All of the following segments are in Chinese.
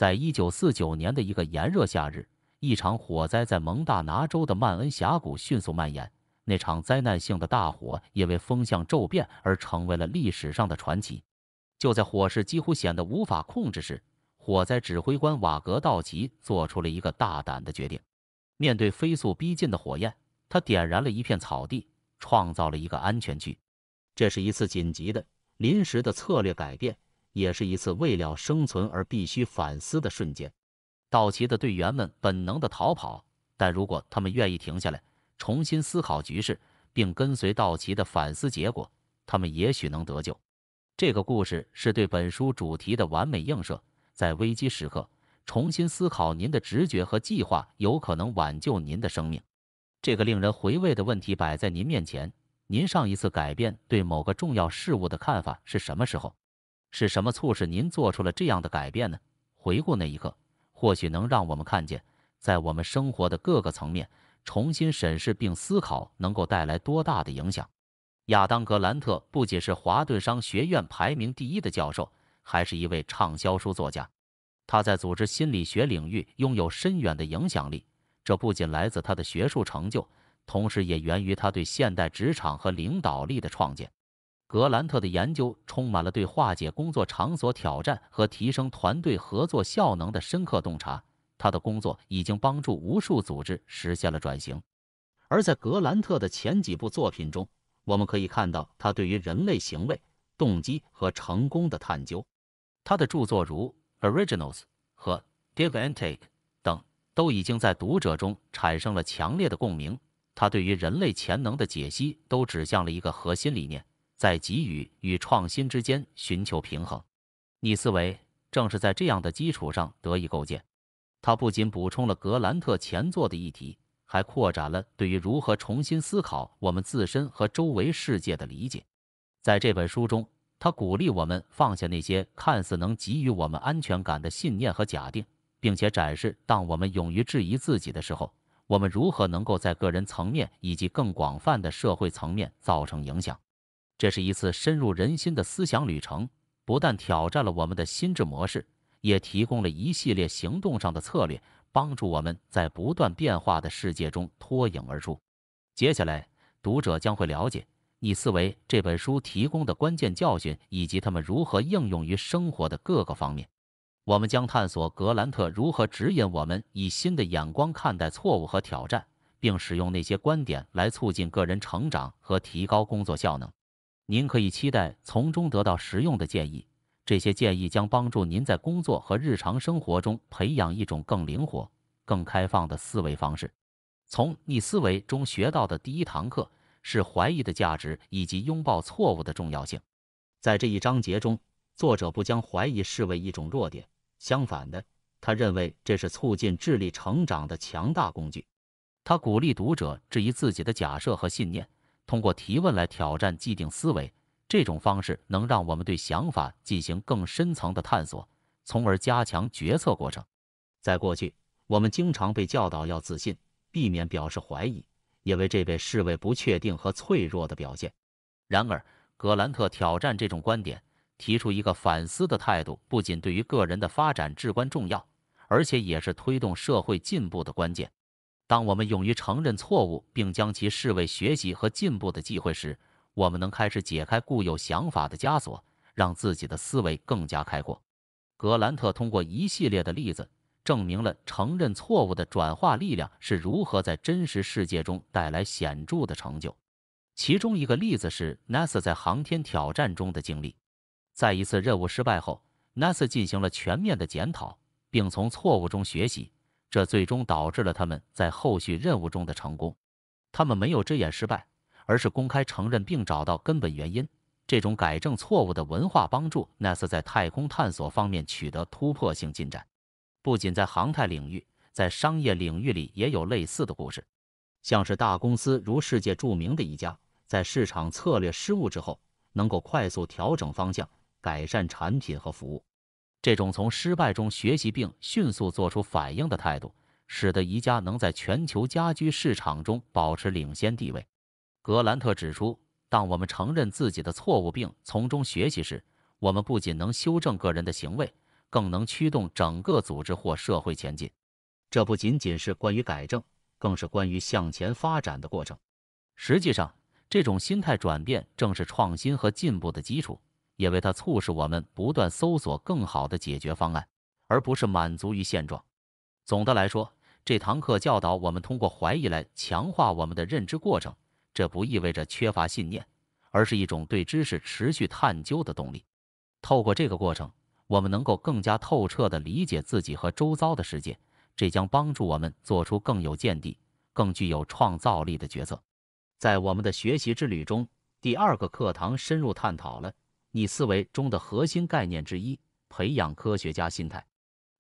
在1949年的一个炎热夏日，一场火灾在蒙大拿州的曼恩峡谷迅速蔓延。那场灾难性的大火也为风向骤变而成为了历史上的传奇。就在火势几乎显得无法控制时，火灾指挥官瓦格道奇做出了一个大胆的决定。面对飞速逼近的火焰，他点燃了一片草地，创造了一个安全区。这是一次紧急的、临时的策略改变，也是一次为了生存而必须反思的瞬间。道奇的队员们本能的逃跑，但如果他们愿意停下来，重新思考局势，并跟随道奇的反思结果，他们也许能得救。这个故事是对本书主题的完美映射。在危机时刻，重新思考您的直觉和计划，有可能挽救您的生命。这个令人回味的问题摆在您面前：您上一次改变对某个重要事物的看法是什么时候？是什么促使您做出了这样的改变呢？回顾那一刻，或许能让我们看见，在我们生活的各个层面，重新审视并思考能够带来多大的影响。亚当·格兰特不仅是华顿商学院排名第1的教授，还是一位畅销书作家。他在组织心理学领域拥有深远的影响力，这不仅来自他的学术成就，同时也源于他对现代职场和领导力的创建。格兰特的研究充满了对化解工作场所挑战和提升团队合作效能的深刻洞察。他的工作已经帮助无数组织实现了转型。而在格兰特的前几部作品中，我们可以看到他对于人类行为、动机和成功的探究。他的著作如《Originals》和《Give and Take》等，都已经在读者中产生了强烈的共鸣。他对于人类潜能的解析都指向了一个核心理念：在给予与创新之间寻求平衡。逆思维正是在这样的基础上得以构建。他不仅补充了格兰特前作的议题，还扩展了对于如何重新思考我们自身和周围世界的理解。在这本书中，他鼓励我们放下那些看似能给予我们安全感的信念和假定，并且展示当我们勇于质疑自己的时候，我们如何能够在个人层面以及更广泛的社会层面造成影响。这是一次深入人心的思想旅程，不但挑战了我们的心智模式，也提供了一系列行动上的策略，帮助我们在不断变化的世界中脱颖而出。接下来，读者将会了解《逆思维》这本书提供的关键教训，以及它们如何应用于生活的各个方面。我们将探索格兰特如何指引我们以新的眼光看待错误和挑战，并使用那些观点来促进个人成长和提高工作效能。您可以期待从中得到实用的建议。这些建议将帮助您在工作和日常生活中培养一种更灵活、更开放的思维方式。从逆思维中学到的第一堂课是怀疑的价值以及拥抱错误的重要性。在这一章节中，作者不将怀疑视为一种弱点，相反的，他认为这是促进智力成长的强大工具。他鼓励读者质疑自己的假设和信念，通过提问来挑战既定思维。这种方式能让我们对想法进行更深层的探索，从而加强决策过程。在过去，我们经常被教导要自信，避免表示怀疑，因为这被视为不确定和脆弱的表现。然而，格兰特挑战这种观点，提出一个反思的态度，不仅对于个人的发展至关重要，而且也是推动社会进步的关键。当我们勇于承认错误，并将其视为学习和进步的机会时，我们能开始解开固有想法的枷锁，让自己的思维更加开阔。格兰特通过一系列的例子，证明了承认错误的转化力量是如何在真实世界中带来显著的成就。其中一个例子是 NASA 在航天挑战中的经历。在一次任务失败后， NASA 进行了全面的检讨，并从错误中学习，这最终导致了他们在后续任务中的成功。他们没有遮掩失败，而是公开承认并找到根本原因。这种改正错误的文化帮助 NASA 在太空探索方面取得突破性进展。不仅在航太领域，在商业领域里也有类似的故事。像是大公司如世界著名的一家，在市场策略失误之后，能够快速调整方向，改善产品和服务。这种从失败中学习并迅速做出反应的态度，使得宜家能在全球家居市场中保持领先地位。格兰特指出，当我们承认自己的错误并从中学习时，我们不仅能修正个人的行为，更能驱动整个组织或社会前进。这不仅仅是关于改正，更是关于向前发展的过程。实际上，这种心态转变正是创新和进步的基础，也为它促使我们不断搜索更好的解决方案，而不是满足于现状。总的来说，这堂课教导我们通过怀疑来强化我们的认知过程，这不意味着缺乏信念，而是一种对知识持续探究的动力。透过这个过程，我们能够更加透彻地理解自己和周遭的世界，这将帮助我们做出更有见地、更具有创造力的决策。在我们的学习之旅中，第2个课堂深入探讨了逆思维中的核心概念之一——培养科学家心态。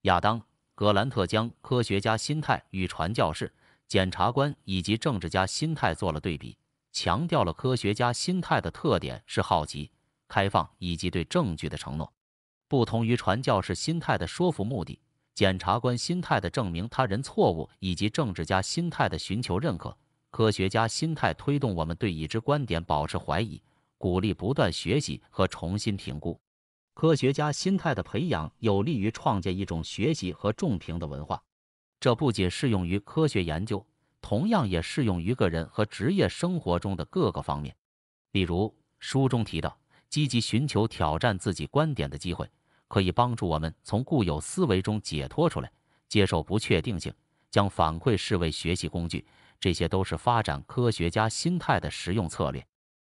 亚当·格兰特将科学家心态与传教士、检察官以及政治家心态做了对比，强调了科学家心态的特点是好奇、开放以及对证据的承诺。不同于传教士心态的说服目的，检察官心态的证明他人错误，以及政治家心态的寻求认可，科学家心态推动我们对已知观点保持怀疑，鼓励不断学习和重新评估。科学家心态的培养有利于创建一种学习和重评的文化，这不仅适用于科学研究，同样也适用于个人和职业生活中的各个方面。例如，书中提到，积极寻求挑战自己观点的机会，可以帮助我们从固有思维中解脱出来，接受不确定性，将反馈视为学习工具，这些都是发展科学家心态的实用策略。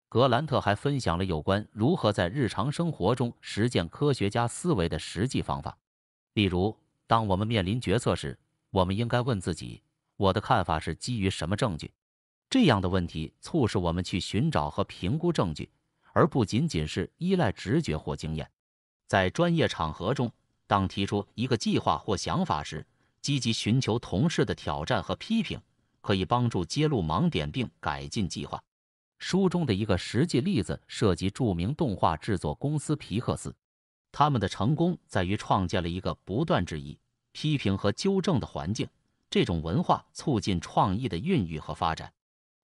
格兰特还分享了有关如何在日常生活中实践科学家思维的实际方法。例如，当我们面临决策时，我们应该问自己：我的看法是基于什么证据？这样的问题促使我们去寻找和评估证据，而不仅仅是依赖直觉或经验。在专业场合中，当提出一个计划或想法时，积极寻求同事的挑战和批评，可以帮助揭露盲点并改进计划。书中的一个实际例子涉及著名动画制作公司皮克斯，他们的成功在于创建了一个不断质疑、批评和纠正的环境，这种文化促进创意的孕育和发展。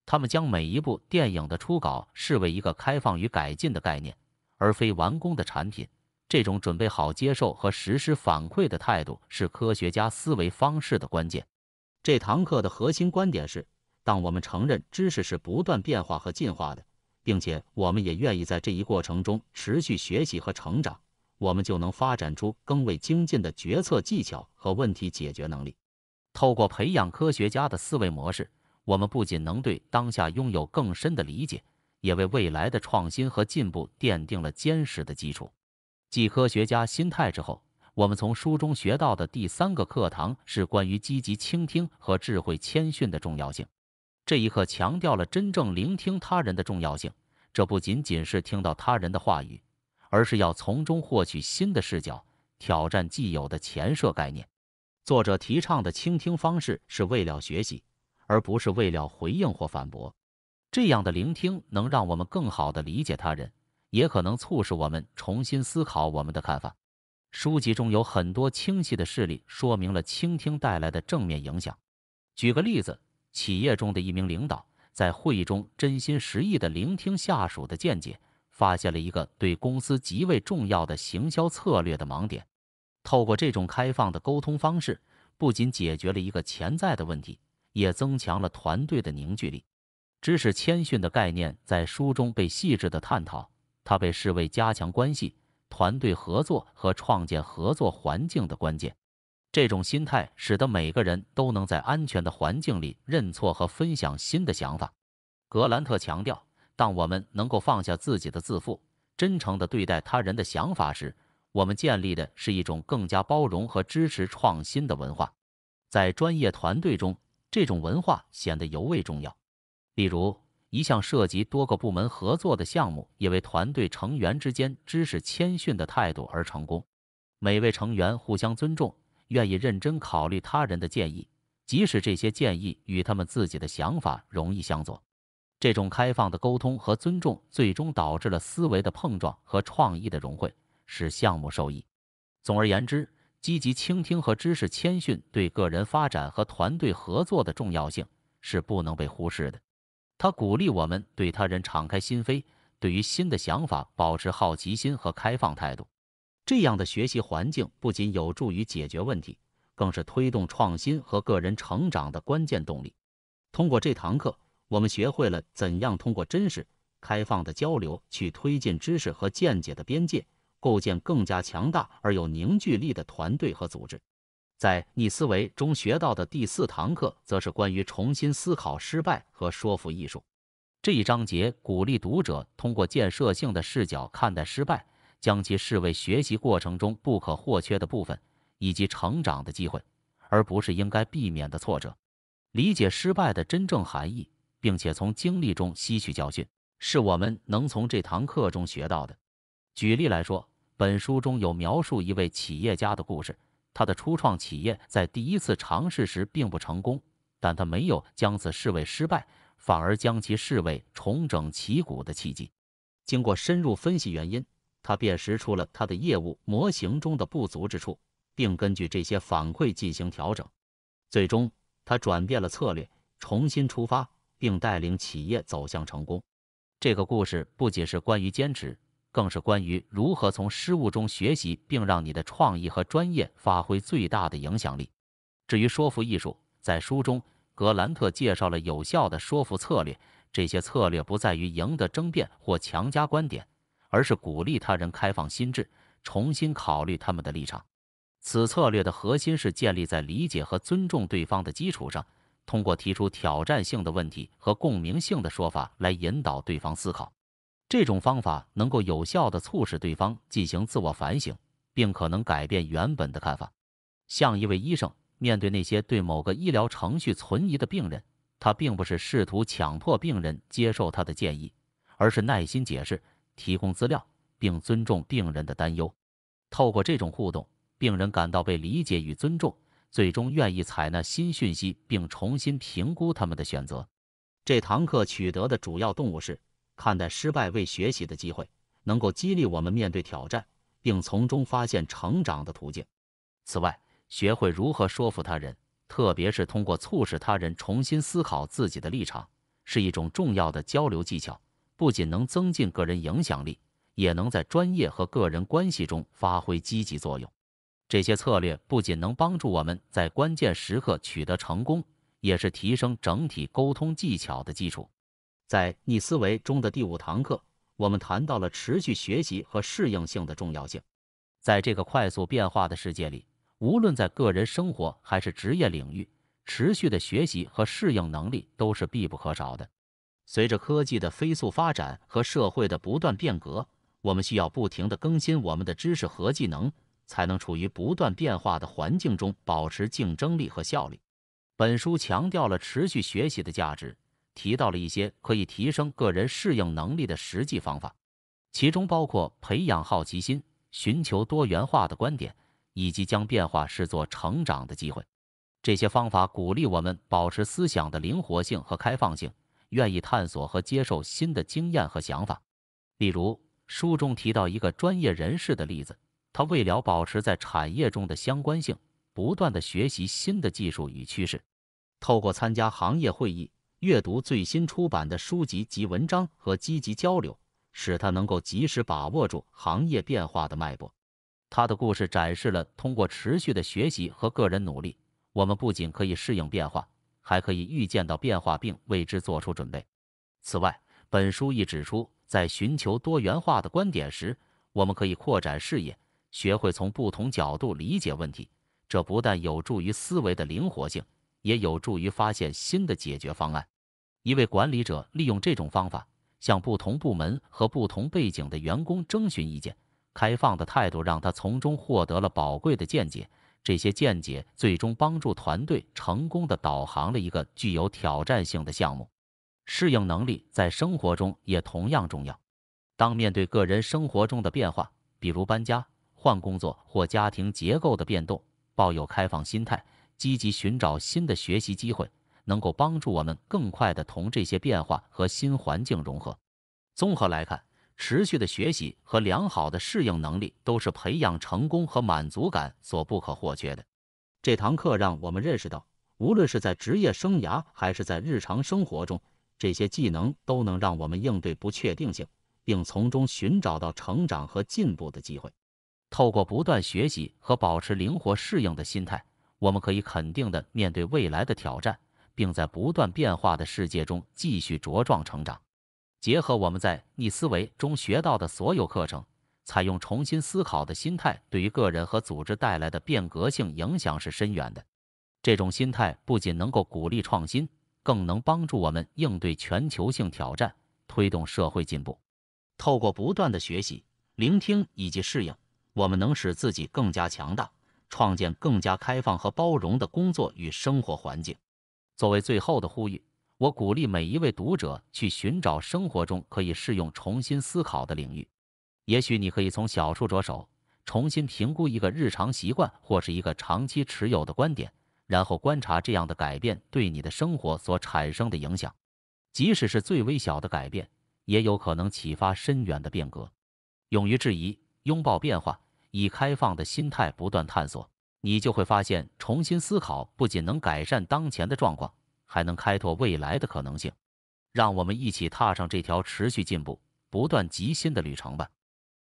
他们将每一部电影的初稿视为一个开放与改进的概念，而非完工的产品。这种准备好接受和实施反馈的态度是科学家思维方式的关键。这堂课的核心观点是，当我们承认知识是不断变化和进化的，并且我们也愿意在这一过程中持续学习和成长，我们就能发展出更为精进的决策技巧和问题解决能力。透过培养科学家的思维模式，我们不仅能对当下拥有更深的理解，也为未来的创新和进步奠定了坚实的基础。继科学家心态之后，我们从书中学到的第3个课堂是关于积极倾听和智慧谦逊的重要性。这一课强调了真正聆听他人的重要性，这不仅仅是听到他人的话语，而是要从中获取新的视角，挑战既有的前设概念。作者提倡的倾听方式是为了学习，而不是为了回应或反驳。这样的聆听能让我们更好地理解他人，也可能促使我们重新思考我们的看法。书籍中有很多清晰的事例说明了倾听带来的正面影响。举个例子，企业中的一名领导在会议中真心实意地聆听下属的见解，发现了一个对公司极为重要的行销策略的盲点。透过这种开放的沟通方式，不仅解决了一个潜在的问题，也增强了团队的凝聚力。知识谦逊的概念在书中被细致地探讨，它被视为加强关系、团队合作和创建合作环境的关键。这种心态使得每个人都能在安全的环境里认错和分享新的想法。格兰特强调，当我们能够放下自己的自负，真诚地对待他人的想法时，我们建立的是一种更加包容和支持创新的文化。在专业团队中，这种文化显得尤为重要。例如，一项涉及多个部门合作的项目也为团队成员之间知识谦逊的态度而成功。每位成员互相尊重，愿意认真考虑他人的建议，即使这些建议与他们自己的想法容易相左。这种开放的沟通和尊重最终导致了思维的碰撞和创意的融汇，使项目受益。总而言之，积极倾听和知识谦逊对个人发展和团队合作的重要性是不能被忽视的。它鼓励我们对他人敞开心扉，对于新的想法保持好奇心和开放态度。这样的学习环境不仅有助于解决问题，更是推动创新和个人成长的关键动力。通过这堂课，我们学会了怎样通过真实、开放的交流去推进知识和见解的边界，构建更加强大而有凝聚力的团队和组织。在逆思维中学到的第4堂课，则是关于重新思考失败和说服艺术。这一章节鼓励读者通过建设性的视角看待失败，将其视为学习过程中不可或缺的部分，以及成长的机会，而不是应该避免的挫折。理解失败的真正含义，并且从经历中吸取教训，是我们能从这堂课中学到的。举例来说，本书中有描述一位企业家的故事。他的初创企业在第一次尝试时并不成功，但他没有将此视为失败，反而将其视为重整旗鼓的契机。经过深入分析原因，他辨识出了他的业务模型中的不足之处，并根据这些反馈进行调整。最终，他转变了策略，重新出发，并带领企业走向成功。这个故事不仅是关于坚持，更是关于如何从失误中学习，并让你的创意和专业发挥最大的影响力。至于说服艺术，在书中，格兰特介绍了有效的说服策略。这些策略不在于赢得争辩或强加观点，而是鼓励他人开放心智，重新考虑他们的立场。此策略的核心是建立在理解和尊重对方的基础上，通过提出挑战性的问题和共鸣性的说法来引导对方思考。这种方法能够有效地促使对方进行自我反省，并可能改变原本的看法。像一位医生面对那些对某个医疗程序存疑的病人，他并不是试图强迫病人接受他的建议，而是耐心解释、提供资料，并尊重病人的担忧。透过这种互动，病人感到被理解与尊重，最终愿意采纳新讯息并重新评估他们的选择。这堂课取得的主要动物是看待失败为学习的机会，能够激励我们面对挑战，并从中发现成长的途径。此外，学会如何说服他人，特别是通过促使他人重新思考自己的立场，是一种重要的交流技巧，不仅能增进个人影响力，也能在专业和个人关系中发挥积极作用。这些策略不仅能帮助我们在关键时刻取得成功，也是提升整体沟通技巧的基础。在逆思维中的第5堂课，我们谈到了持续学习和适应性的重要性。在这个快速变化的世界里，无论在个人生活还是职业领域，持续的学习和适应能力都是必不可少的。随着科技的飞速发展和社会的不断变革，我们需要不停地更新我们的知识和技能，才能处于不断变化的环境中保持竞争力和效率。本书强调了持续学习的价值，提到了一些可以提升个人适应能力的实际方法，其中包括培养好奇心、寻求多元化的观点，以及将变化视作成长的机会。这些方法鼓励我们保持思想的灵活性和开放性，愿意探索和接受新的经验和想法。例如，书中提到一个专业人士的例子，他为了保持在产业中的相关性，不断地学习新的技术与趋势，透过参加行业会议、阅读最新出版的书籍及文章和积极交流，使他能够及时把握住行业变化的脉搏。他的故事展示了通过持续的学习和个人努力，我们不仅可以适应变化，还可以预见到变化并为之做出准备。此外，本书亦指出，在寻求多元化的观点时，我们可以扩展视野，学会从不同角度理解问题。这不但有助于思维的灵活性，也有助于发现新的解决方案。一位管理者利用这种方法，向不同部门和不同背景的员工征询意见，开放的态度让他从中获得了宝贵的见解。这些见解最终帮助团队成功地导航了一个具有挑战性的项目。适应能力在生活中也同样重要。当面对个人生活中的变化，比如搬家、换工作或家庭结构的变动，抱有开放心态，积极寻找新的学习机会，能够帮助我们更快地同这些变化和新环境融合。综合来看，持续的学习和良好的适应能力都是培养成功和满足感所不可或缺的。这堂课让我们认识到，无论是在职业生涯还是在日常生活中，这些技能都能让我们应对不确定性，并从中寻找到成长和进步的机会。透过不断学习和保持灵活适应的心态，我们可以肯定地面对未来的挑战，并在不断变化的世界中继续茁壮成长。结合我们在逆思维中学到的所有课程，采用重新思考的心态，对于个人和组织带来的变革性影响是深远的。这种心态不仅能够鼓励创新，更能帮助我们应对全球性挑战，推动社会进步。透过不断的学习、聆听以及适应，我们能使自己更加强大，创建更加开放和包容的工作与生活环境。作为最后的呼吁，我鼓励每一位读者去寻找生活中可以适用重新思考的领域。也许你可以从小处着手，重新评估一个日常习惯或是一个长期持有的观点，然后观察这样的改变对你的生活所产生的影响。即使是最微小的改变，也有可能启发深远的变革。勇于质疑，拥抱变化，以开放的心态不断探索，你就会发现，重新思考不仅能改善当前的状况，还能开拓未来的可能性。让我们一起踏上这条持续进步、不断极新的旅程吧。